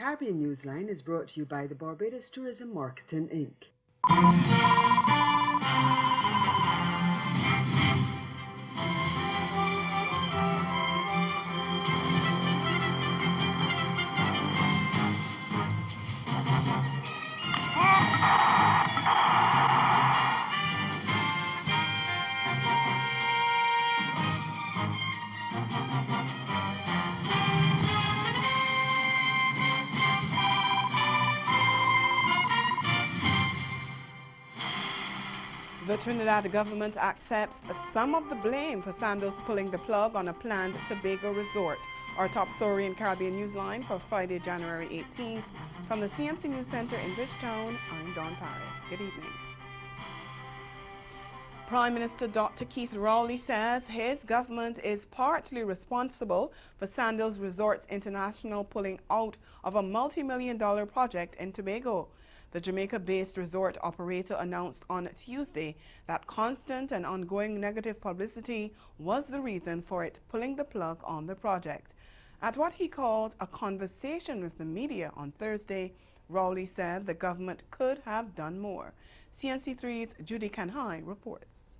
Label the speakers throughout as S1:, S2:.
S1: Caribbean Newsline is brought to you by the Barbados Tourism Marketing Inc.
S2: The Trinidad government accepts some of the blame for Sandals pulling the plug on a planned Tobago resort. Our top story in Caribbean Newsline for Friday, January 18th. From the CMC News Center in Bridgetown, I'm Dawn Paris. Good evening. Prime Minister Dr. Keith Rowley says his government is partly responsible for Sandals Resorts International pulling out of a multi-million-dollar project in Tobago. The Jamaica-based resort operator announced on Tuesday that constant and ongoing negative publicity was the reason for it pulling the plug on the project. At what he called a conversation with the media on Thursday, Rowley said the government could have done more. CNC3's Judy Kanhai reports.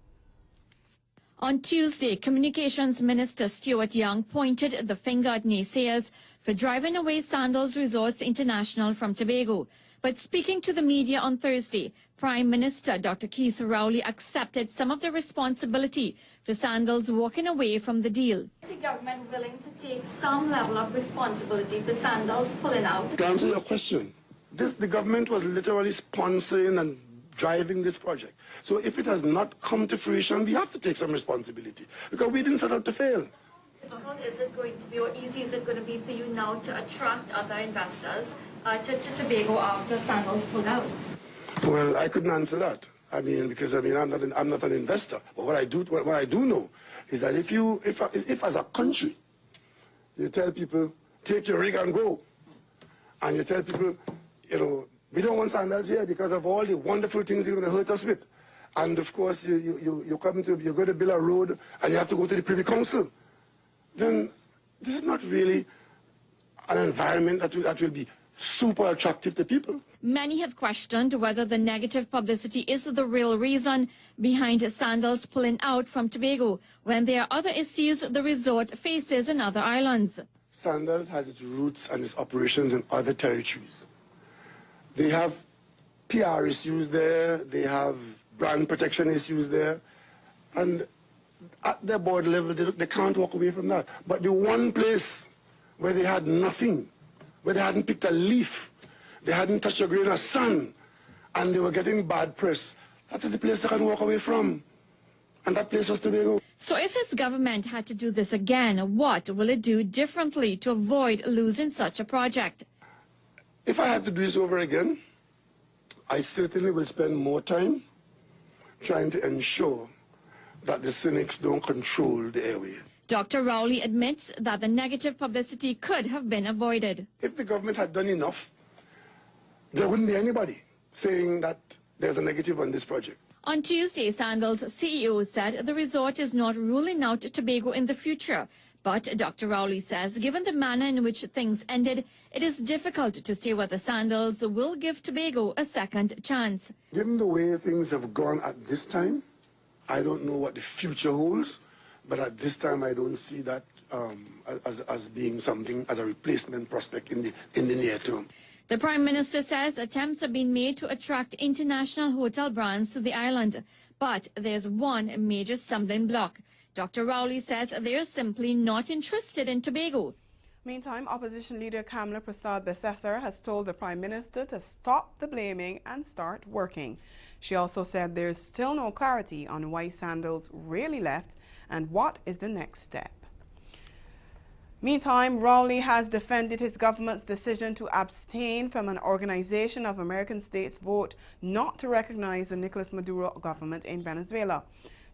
S3: On Tuesday, Communications Minister Stuart Young pointed the finger at naysayers for driving away Sandals Resorts International from Tobago. But speaking to the media on Thursday, Prime Minister Dr. Keith Rowley accepted some of the responsibility for Sandals walking away from the deal. Is the government willing to take some level of responsibility for Sandals pulling out?
S4: To answer your question, the government was literally sponsoring and driving this project. So if it has not come to fruition, we have to take some responsibility because we didn't set out to fail.
S3: How is it going to be, or easy is it going to be for you now to attract other investors to Tobago after Sandals pulled out?
S4: Well, I couldn't answer that. Because I'm not an investor. But what I do know is that if as a country you tell people take your rig and go, and you tell people, we don't want Sandals here because of all the wonderful things you're going to hurt us with, and of course you're going to build a road and you have to go to the Privy Council, then this is not really an environment that will be super attractive to people.
S3: Many have questioned whether the negative publicity is the real reason behind Sandals pulling out from Tobago when there are other issues the resort faces in other islands.
S4: Sandals has its roots and its operations in other territories. They have PR issues there, they have brand protection issues there, and at their board level, they can't walk away from that. But the one place where they had nothing, where they hadn't picked a leaf, they hadn't touched a grain of sun, and they were getting bad press, that is the place they can walk away from. And that place was Tobago.
S3: So if his government had to do this again, what will it do differently to avoid losing such a project?
S4: If I had to do this over again, I certainly will spend more time trying to ensure that the cynics don't control the airway.
S3: Dr. Rowley admits that the negative publicity could have been avoided.
S4: If the government had done enough, there wouldn't be anybody saying that there's a negative on this project.
S3: On Tuesday, Sandals' CEO said the resort is not ruling out Tobago in the future. But Dr. Rowley says given the manner in which things ended, it is difficult to say whether Sandals will give Tobago a second chance.
S4: Given the way things have gone at this time, I don't know what the future holds, but at this time I don't see that as being something, as a replacement prospect in the near term.
S3: The Prime Minister says attempts have been made to attract international hotel brands to the island, but there's one major stumbling block. Dr. Rowley says they are simply not interested in Tobago.
S2: Meantime, opposition leader Kamala Prasad-Besesser has told the Prime Minister to stop the blaming and start working. She also said there's still no clarity on why Sandals really left and what is the next step. Meantime, Rowley has defended his government's decision to abstain from an Organization of American States vote not to recognize the Nicolas Maduro government in Venezuela.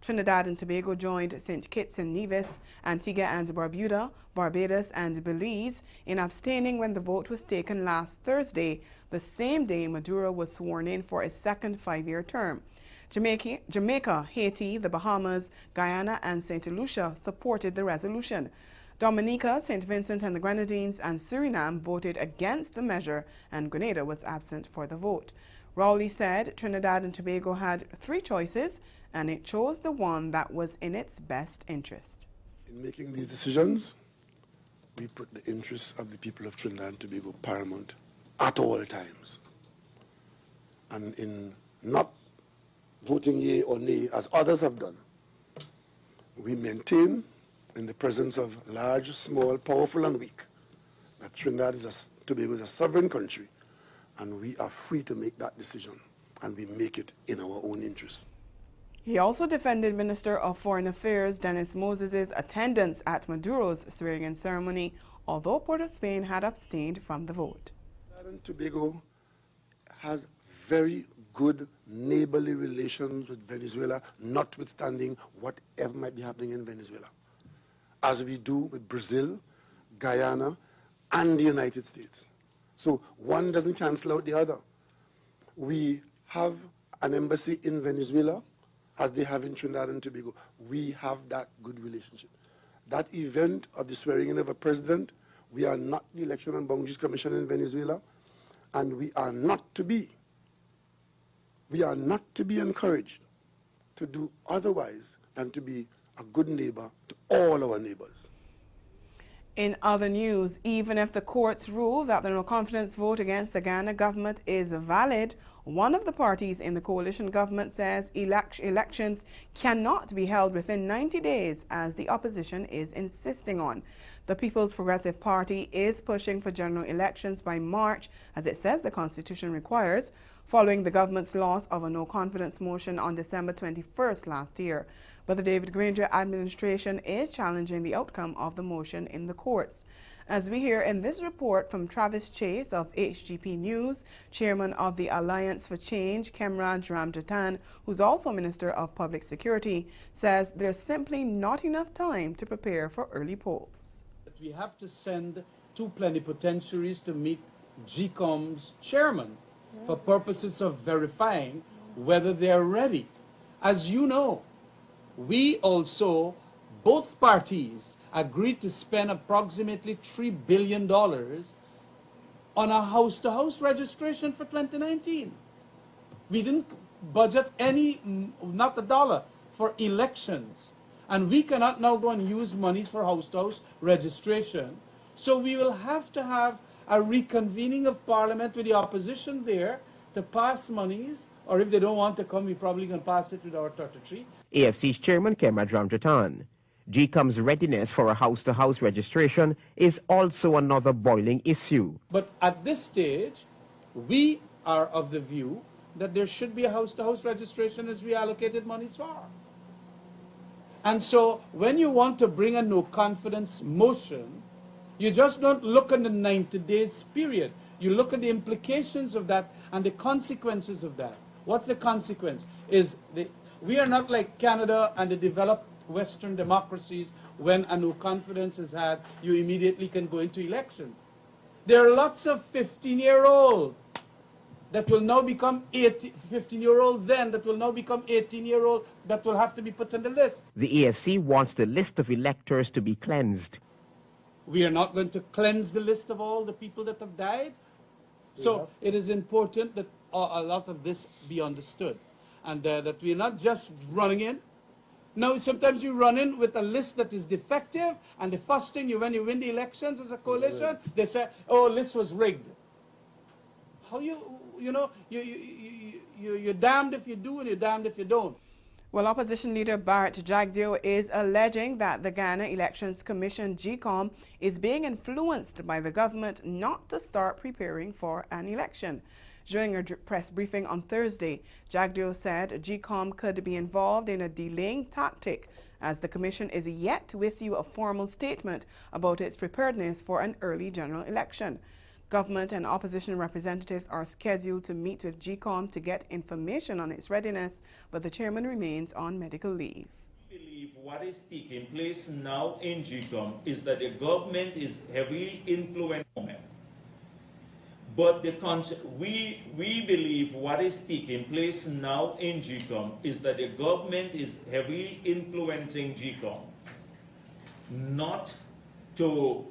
S2: Trinidad and Tobago joined St. Kitts and Nevis, Antigua and Barbuda, Barbados and Belize in abstaining when the vote was taken last Thursday, the same day Maduro was sworn in for a second 5-year term. Jamaica, Haiti, the Bahamas, Guyana and St. Lucia supported the resolution. Dominica, St. Vincent and the Grenadines, and Suriname voted against the measure, and Grenada was absent for the vote. Rowley said Trinidad and Tobago had 3 choices, and it chose the one that was in its best interest.
S4: In making these decisions, we put the interests of the people of Trinidad and Tobago paramount at all times. And in not voting yea or nay, as others have done, we maintain, in the presence of large, small, powerful, and weak, that Trinidad Tobago is a sovereign country, and we are free to make that decision, and we make it in our own interest.
S2: He also defended Minister of Foreign Affairs Dennis Moses' attendance at Maduro's swearing-in ceremony, although Port of Spain had abstained from the vote.
S4: Trinidad and Tobago has very good neighborly relations with Venezuela, notwithstanding whatever might be happening in Venezuela, as we do with Brazil, Guyana, and the United States. So one doesn't cancel out the other. We have an embassy in Venezuela, as they have in Trinidad and Tobago. We have that good relationship. That event of the swearing in of a president, we are not the Election and Boundaries Commission in Venezuela, and we are not to be encouraged to do otherwise than to be a good neighbor to all our neighbors.
S2: In other news, even if the courts rule that the no-confidence vote against the Ghana government is valid, one of the parties in the coalition government says elections cannot be held within 90 days, as the opposition is insisting on. The People's Progressive Party is pushing for general elections by March, as it says the Constitution requires, following the government's loss of a no-confidence motion on December 21st last year. But the David Granger administration is challenging the outcome of the motion in the courts. As we hear in this report from Travis Chase of HGP News, chairman of the Alliance for Change, Kemraj Ramjatan, who's also Minister of Public Security, says there's simply not enough time to prepare for early polls.
S5: We have to send 2 plenipotentiaries to meet GCOM's chairman for purposes of verifying whether they're ready. As you know, we also, both parties, agreed to spend approximately $3 billion on a house-to-house registration for 2019. We didn't budget any, not a dollar, for elections. And we cannot now go and use monies for house-to-house registration. So we will have to have a reconvening of Parliament with the opposition there to pass monies, or if they don't want to come, we probably can pass it with our 33.
S6: AFC's chairman, Kemraj Ramjatan. GCOM's readiness for a house-to-house registration is also another boiling issue.
S5: But at this stage, we are of the view that there should be a house-to-house registration as we allocated monies for. And so when you want to bring a no-confidence motion, you just don't look at the 90 days period. You look at the implications of that and the consequences of that. What's the consequence? We are not like Canada and the developed Western democracies. When a no-confidence is had, you immediately can go into elections. There are lots of 15-year-olds that will now become 15-year-old then, that will now become 18-year-old, that will have to be put on the list.
S6: The AFC wants the list of electors to be cleansed.
S5: We are not going to cleanse the list of all the people that have died. So it is important that a lot of this be understood, and that we are not just running in. Now, sometimes you run in with a list that is defective, and the first thing when you win the elections as a coalition, they say, oh, list was rigged. How you're damned if you do and you're damned if you don't.
S2: Well, opposition leader Barrett Jagdeo is alleging that the Ghana Elections Commission, GCOM, is being influenced by the government not to start preparing for an election. During a press briefing on Thursday, Jagdeo said GCOM could be involved in a delaying tactic, as the commission is yet to issue a formal statement about its preparedness for an early general election. Government and opposition representatives are scheduled to meet with GCOM to get information on its readiness, but the chairman remains on medical leave.
S7: We believe what is taking place now in GCOM is that the government is heavily influenced. But we believe what is taking place now in GCOM is that the government is heavily influencing GCOM, not to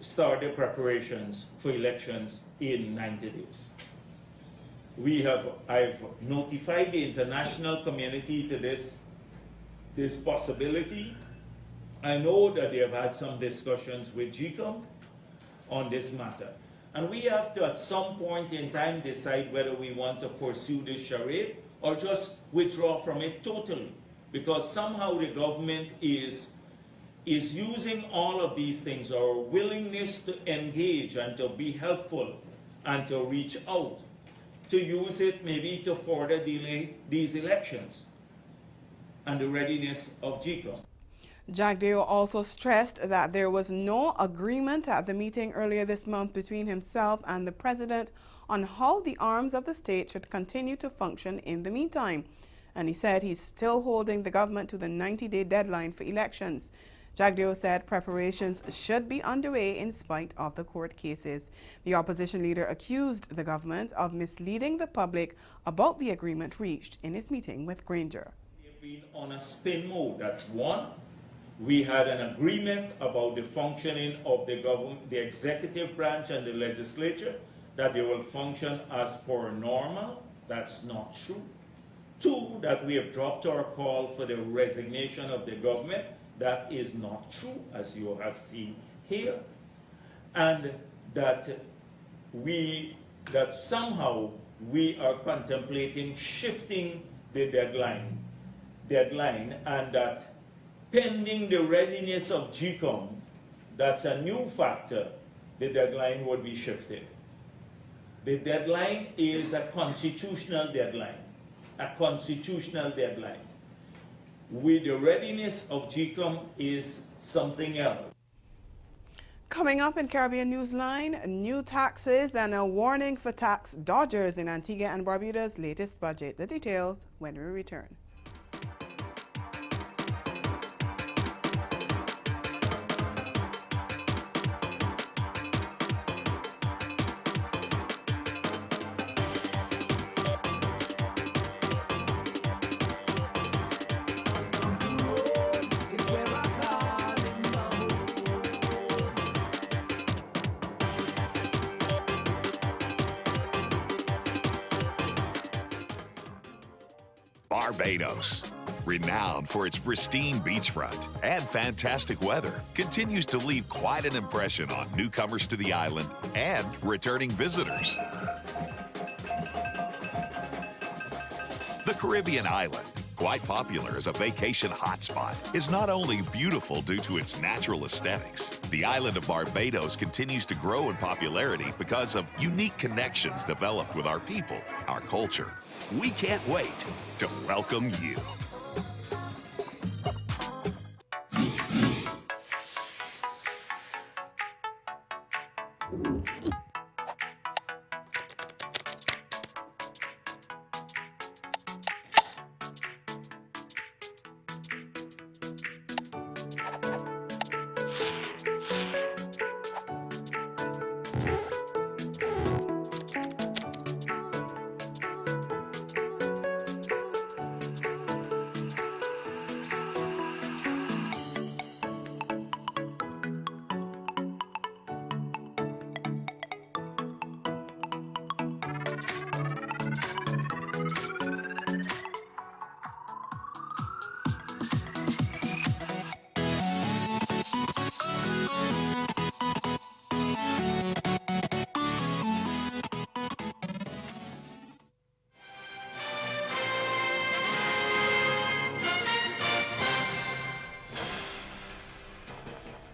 S7: start the preparations for elections in 90 days. I've notified the international community to this possibility. I know that they have had some discussions with GCOM on this matter. And we have to, at some point in time, decide whether we want to pursue this charade or just withdraw from it totally. Because somehow the government is using all of these things, our willingness to engage and to be helpful and to reach out, to use it maybe to further delay these elections and the readiness of GCOM.
S2: Jagdeo also stressed that there was no agreement at the meeting earlier this month between himself and the president on how the arms of the state should continue to function in the meantime. And he said he's still holding the government to the 90-day deadline for elections. Jagdeo said preparations should be underway in spite of the court cases. The opposition leader accused the government of misleading the public about the agreement reached in his meeting with Granger.
S7: They've been on a spin mode. That's one. We had an agreement about the functioning of the government, the executive branch and the legislature, that they will function as per normal. That's not true. Two, that we have dropped our call for the resignation of the government. That is not true, as you have seen here. And that somehow we are contemplating shifting the deadline, and that pending the readiness of GCOM, that's a new factor, the deadline would be shifted. The deadline is a constitutional deadline, With the readiness of GCOM is something else.
S2: Coming up in Caribbean Newsline, new taxes and a warning for tax dodgers in Antigua and Barbuda's latest budget. The details when we return.
S8: Barbados, renowned for its pristine beachfront and fantastic weather, continues to leave quite an impression on newcomers to the island and returning visitors. The Caribbean island, quite popular as a vacation hotspot, is not only beautiful due to its natural aesthetics. The island of Barbados continues to grow in popularity because of unique connections developed with our people, our culture. We can't wait to welcome you.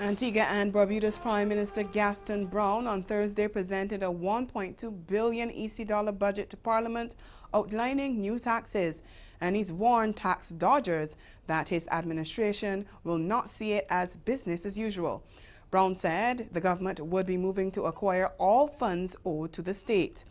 S2: Antigua and Barbuda's Prime Minister Gaston Brown on Thursday presented a $1.2 billion EC dollar budget to Parliament outlining new taxes, and he's warned tax dodgers that his administration will not see it as business as usual. Brown said the government would be moving to acquire all funds owed to the state.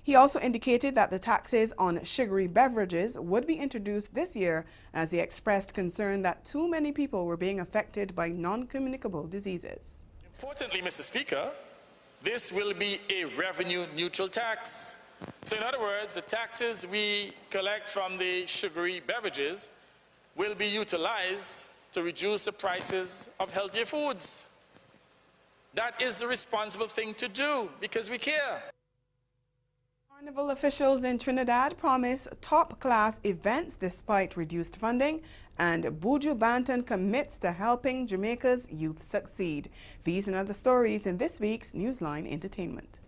S2: He also indicated that the taxes on sugary beverages would be introduced this year, as he expressed concern that too many people were being affected by non-communicable diseases.
S9: Importantly, Mr. Speaker, this will be a revenue-neutral tax. So in other words, the taxes we collect from the sugary beverages will be utilized to reduce the prices of healthier foods. That is the responsible thing to do because we care.
S2: Carnival officials in Trinidad promise top-class events despite reduced funding, and Buju Banton commits to helping Jamaica's youth succeed. These and other stories in this week's Newsline Entertainment.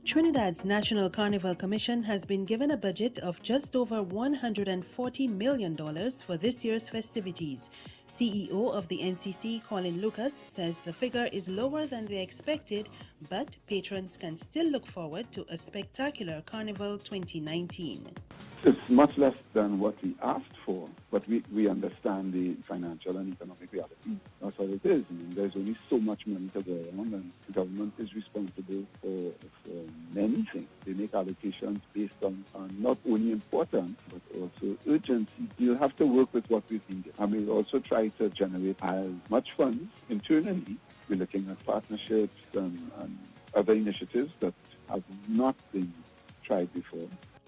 S10: Trinidad's National Carnival Commission has been given a budget of just over $140 million for this year's festivities. CEO of the NCC, Colin Lucas, says the figure is lower than they expected, but patrons can still look forward to a spectacular Carnival 2019.
S11: It's much less than what we asked for, but we understand the financial and economic reality. That's what it is. I mean, there's only so much money to go around, and the government is responsible for many things. They make allocations based on not only importance, but also urgency. You'll have to work with what we've been given. And we'll also try to generate as much funds internally. We're looking at partnerships and other initiatives that have not been tried before.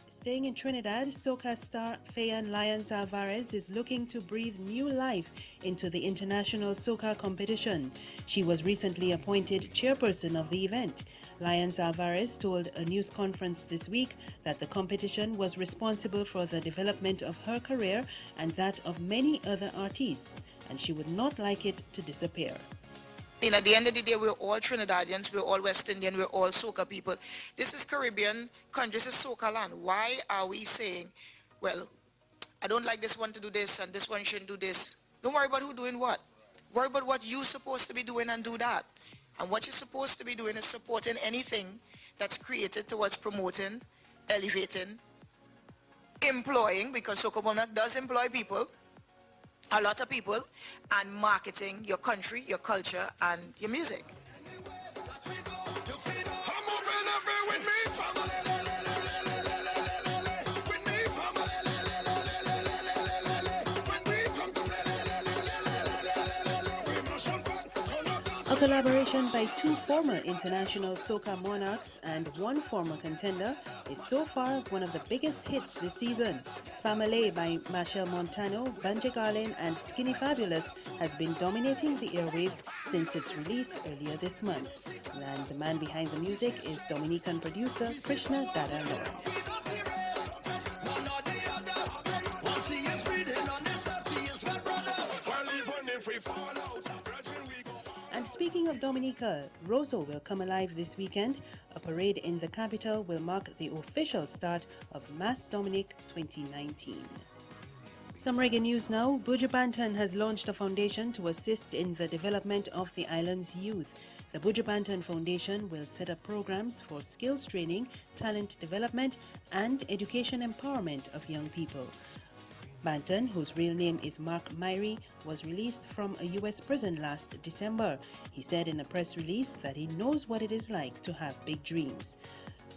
S10: Staying in Trinidad, soca star Fayan Lyons Alvarez is looking to breathe new life into the international soca competition. She was recently appointed chairperson of the event. Lyons Alvarez told a news conference this week that the competition was responsible for the development of her career and that of many other artists, and she would not like it to disappear.
S12: At the end of the day, we're all Trinidadians, we're all West Indian, we're all soca people. This is Caribbean country, this is soca land. Why are we saying, well, I don't like this one to do this and this one shouldn't do this? Don't worry about who doing what. Worry about what you're supposed to be doing and do that. And what you're supposed to be doing is supporting anything that's created towards promoting, elevating, employing, because Soca Bonac does employ people, a lot of people, and marketing your country, your culture, and your music.
S10: A collaboration by two former international soca monarchs and one former contender is so far one of the biggest hits this season. Family by Machel Montano, Banji Garlin and Skinny Fabulous has been dominating the airwaves since its release earlier this month. And the man behind the music is Dominican producer Krishna Dada Lord. And speaking of Dominica, Rosso will come alive this weekend. A parade in the capital will mark the official start of Mass Dominic 2019. Some reggae news now. Buju Banton has launched a foundation to assist in the development of the island's youth. The Buju Banton Foundation will set up programs for skills training, talent development, and education empowerment of young people. Banton, whose real name is Mark Myrie, was released from a U.S. prison last December. He said in a press release that he knows what it is like to have big dreams.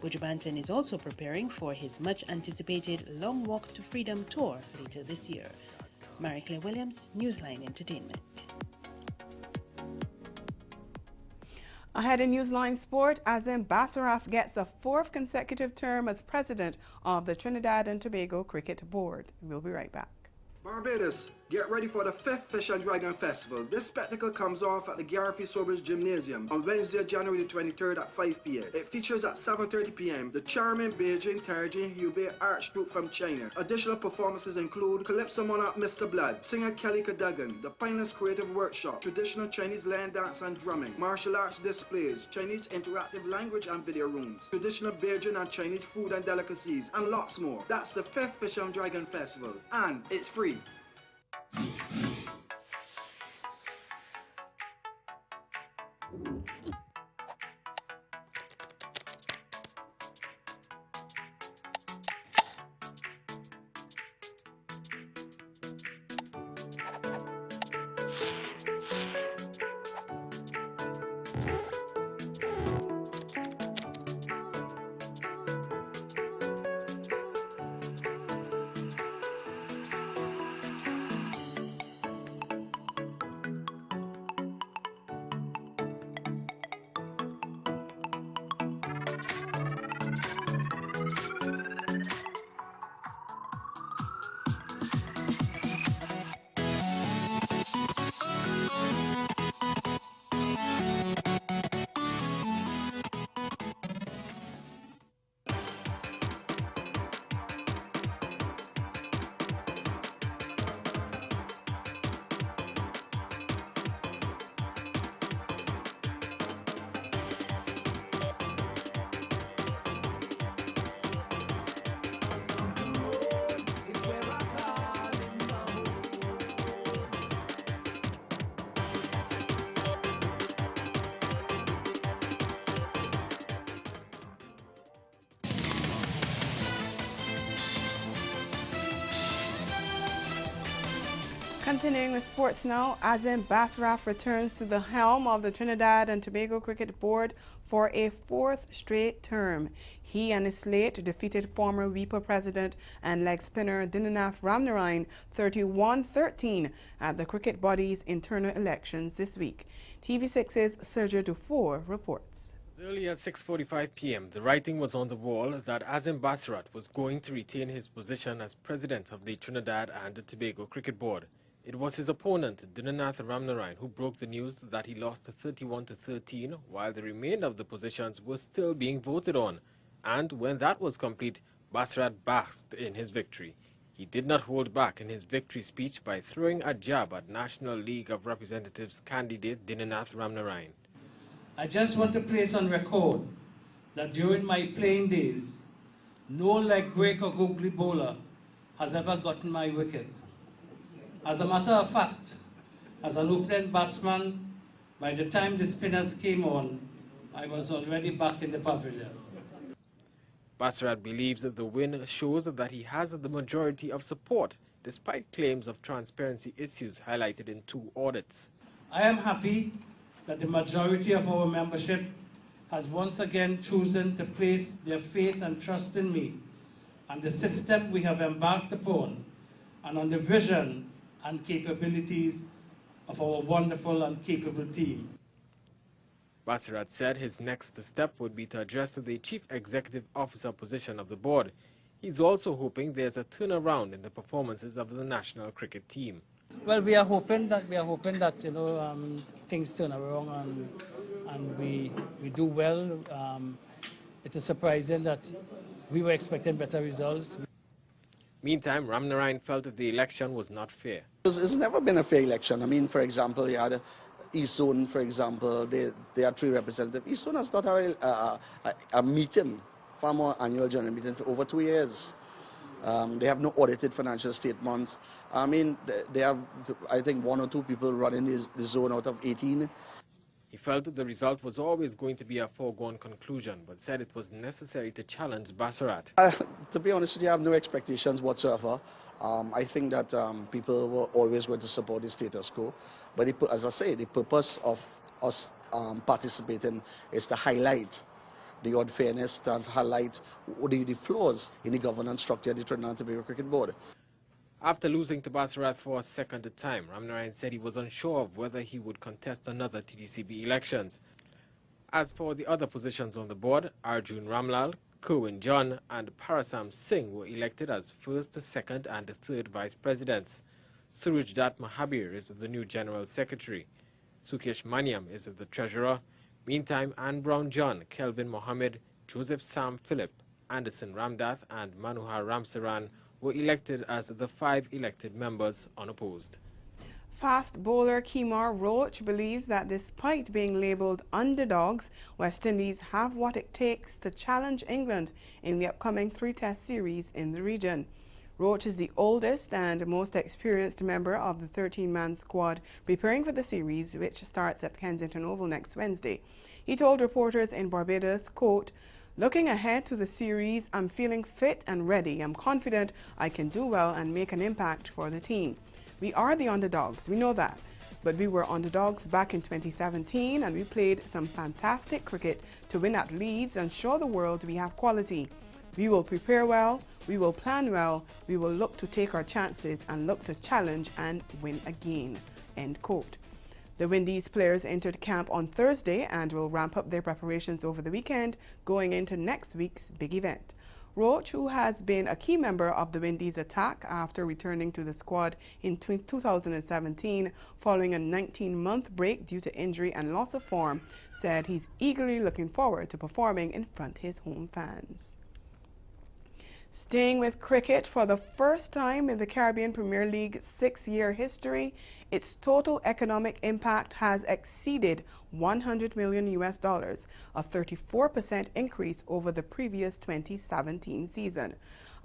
S10: Buju Banton is also preparing for his much-anticipated Long Walk to Freedom tour later this year. Marie-Claire Williams, Newsline Entertainment.
S2: Ahead in Newsline Sport, Azim Basaraf gets a fourth consecutive term as president of the Trinidad and Tobago Cricket Board. We'll be right back.
S13: Barbados, get ready for the 5th Fish and Dragon Festival. This spectacle comes off at the Garfield Sobers Gymnasium on Wednesday, January the 23rd at 5 p.m. It features at 7:30 p.m. the charming Beijing Tarjin Hubei Arch Group from China. Additional performances include Calypso Monarch Mr. Blood, singer Kelly Cadogan, the Pineless Creative Workshop, traditional Chinese land dance and drumming, martial arts displays, Chinese interactive language and video rooms, traditional Beijing and Chinese food and delicacies, and lots more. That's the 5th Fish and Dragon Festival, and it's free.
S2: Continuing with sports now, Azim Basraf returns to the helm of the Trinidad and Tobago Cricket Board for a fourth straight term. He and his slate defeated former WIPA president and leg spinner Dinanath Ramnarine 31-13 at the cricket body's internal elections this week. TV6's Sergio Dufour reports.
S14: As early as 6:45 p.m., the writing was on the wall that Azim Basrat was going to retain his position as president of the Trinidad and Tobago Cricket Board. It was his opponent, Dinanath Ramnarine, who broke the news that he lost 31-13, while the remainder of the positions were still being voted on. And when that was complete, Basrat basked in his victory. He did not hold back in his victory speech by throwing a jab at National League of Representatives candidate Dinanath Ramnarine.
S5: I just want to place on record that during my playing days, no leg break or googly bowler has ever gotten my wicket. As a matter of fact, as an opening batsman, by the time the spinners came on, I was already back in the pavilion.
S14: Basrat believes that the win shows that he has the majority of support, despite claims of transparency issues highlighted in 2 audits.
S5: I am happy that the majority of our membership has once again chosen to place their faith and trust in me and the system we have embarked upon, and on the vision and capabilities of our wonderful and capable team.
S14: Basrat said his next step would be to address the Chief Executive Officer position of the board. He's also hoping there's a turnaround in the performances of the national cricket team.
S5: Well, we are hoping that things turn around and we do well. It is surprising that we were expecting better results.
S14: Meantime, Ramnarine felt that the election was not fair.
S15: It's never been a fair election. I mean, for example, you had East Zone, for example, they are 3 representatives. East Zone has not had a meeting, farmer annual general meeting for over 2 years. They have no audited financial statements. I mean, they have, I think, 1 or 2 people running the zone out of 18.
S14: He felt that the result was always going to be a foregone conclusion, but said it was necessary to challenge Basrat.
S15: To be honest with you, I have no expectations whatsoever. I think that people were always going to support the status quo. But as I say, the purpose of us participating is to highlight the unfairness, to highlight the flaws in the governance structure of the Trinidad and Tobago Cricket Board.
S14: After losing to Basrat for a second time, Ramnarine said he was unsure of whether he would contest another TDCB elections. As for the other positions on the board, Arjun Ramlal, Kerwin John and Parasam Singh were elected as first, second and third vice presidents. Surajdat Mahabir is the new general secretary. Sukesh Maniam is the treasurer. Meantime, Anne Brown John, Kelvin Mohammed, Joseph Sam Philip, Anderson Ramdath and Manuhar Ramsaran were elected as the 5 elected members unopposed.
S2: Fast bowler Kemar Roach believes that despite being labelled underdogs, West Indies have what it takes to challenge England in the upcoming 3-test series in the region. Roach is the oldest and most experienced member of the 13-man squad preparing for the series, which starts at Kensington Oval next Wednesday. He told reporters in Barbados, quote, "Looking ahead to the series, I'm feeling fit and ready. I'm confident I can do well and make an impact for the team. We are the underdogs, we know that. But we were underdogs back in 2017 and we played some fantastic cricket to win at Leeds and show the world we have quality. We will prepare well, we will plan well, we will look to take our chances and look to challenge and win again." End quote. The Windies players entered camp on Thursday and will ramp up their preparations over the weekend, going into next week's big event. Roach, who has been a key member of the Windies attack after returning to the squad in 2017 following a 19-month break due to injury and loss of form, said he's eagerly looking forward to performing in front of his home fans. Staying with cricket, for the first time in the Caribbean Premier League's 6-year history, its total economic impact has exceeded $100 million, a 34% increase over the previous 2017 season.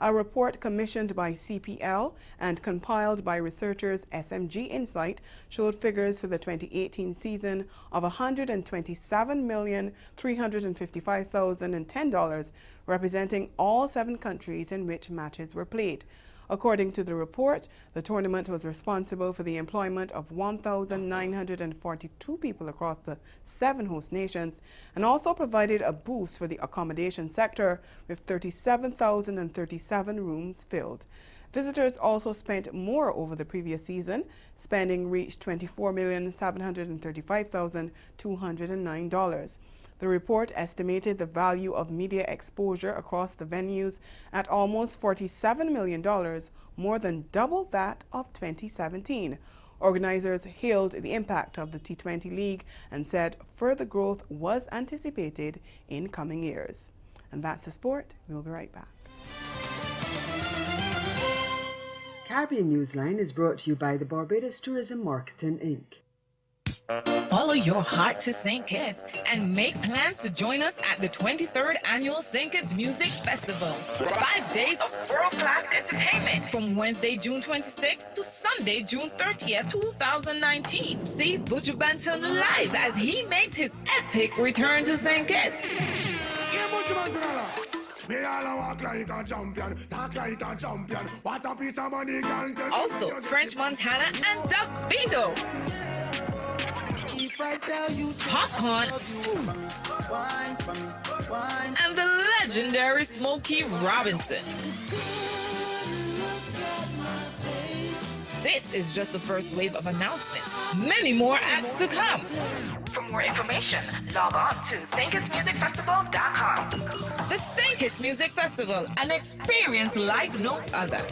S2: A report commissioned by CPL and compiled by researchers SMG Insight showed figures for the 2018 season of $127,355,010, representing all 7 countries in which matches were played. According to the report, the tournament was responsible for the employment of 1,942 people across the 7 host nations and also provided a boost for the accommodation sector with 37,037 rooms filled. Visitors also spent more over the previous season. Spending reached $24,735,209. The report estimated the value of media exposure across the venues at almost $47 million, more than double that of 2017. Organizers hailed the impact of the T20 League and said further growth was anticipated in coming years. And that's the sport. We'll be right back.
S1: Caribbean Newsline is brought to you by the Barbados Tourism Marketing, Inc.
S16: Follow your heart to St. Kitts and make plans to join us at the 23rd Annual St. Kitts Music Festival. 5 days of world-class entertainment from Wednesday, June 26th to Sunday, June 30th, 2019. See Butcher Banton live as he makes his epic return to St. Kitts. Also, French Montana and Davido. Popcorn and the legendary Smokey Robinson. This is just the first wave of announcements. Many more acts to come. For more information, log on to StKittsMusicFestival.com. The St. Kitts Music Festival, an experience like no other.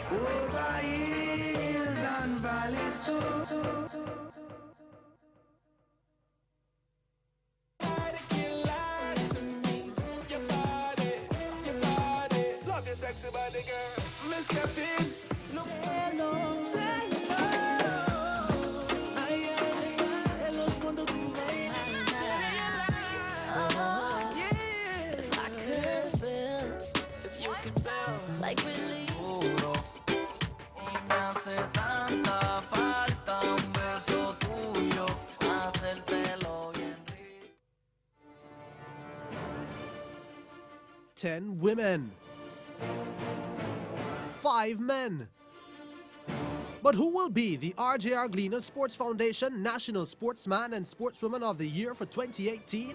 S17: Like really.
S18: Ten women. 5 men. But who will be the R.J.R. Gleaner Sports Foundation National Sportsman and Sportswoman of the Year for 2018?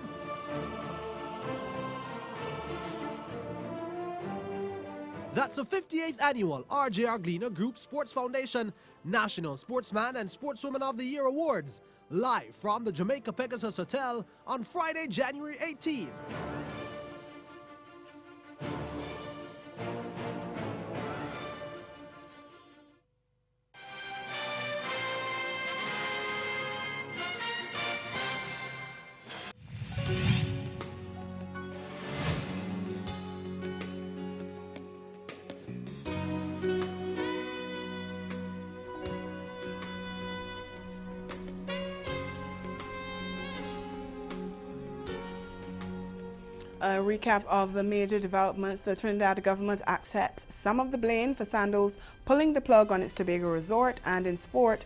S18: That's the 58th Annual R.J.R. Gleaner Group Sports Foundation National Sportsman and Sportswoman of the Year Awards, live from the Jamaica Pegasus Hotel on Friday, January 18.
S2: A recap of the major developments. The Trinidad government accepts some of the blame for Sandals pulling the plug on its Tobago resort. And in sport,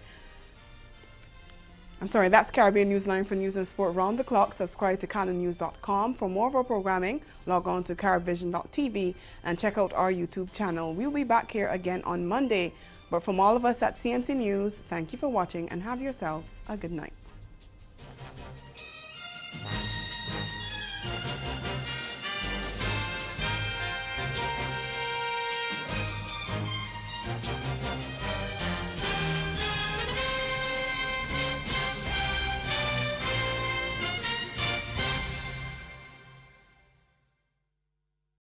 S2: that's Caribbean Newsline for news and sport round the clock. Subscribe to canonnews.com. For more of our programming, log on to caribvision.tv and check out our YouTube channel. We'll be back here again on Monday. But from all of us at CMC News, thank you for watching and have yourselves a good night.